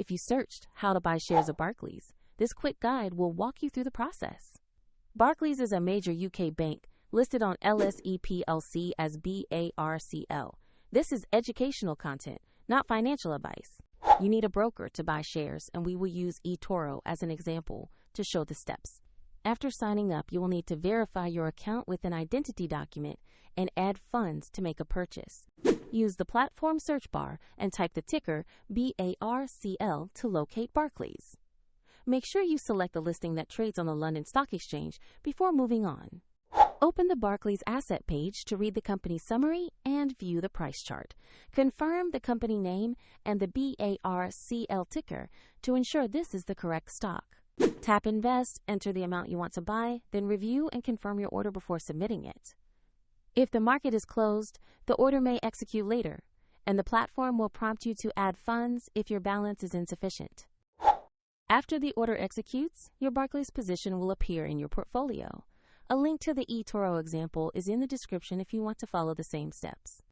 If you searched how to buy shares of Barclays, this quick guide will walk you through the process. Barclays is a major UK bank listed on LSE PLC as BARC.L. This is educational content, not financial advice. You need a broker to buy shares, and we will use eToro as an example to show the steps. After signing up, you will need to verify your account with an identity document and add funds to make a purchase. Use the platform search bar and type the ticker BARCL to locate Barclays. Make sure you select the listing that trades on the London Stock Exchange before moving on. Open the Barclays asset page to read the company summary and view the price chart. Confirm the company name and the BARCL ticker to ensure this is the correct stock. Tap Invest, enter the amount you want to buy, then review and confirm your order before submitting it. If the market is closed, the order may execute later, and the platform will prompt you to add funds if your balance is insufficient. After the order executes, your Barclays position will appear in your portfolio. A link to the eToro example is in the description if you want to follow the same steps.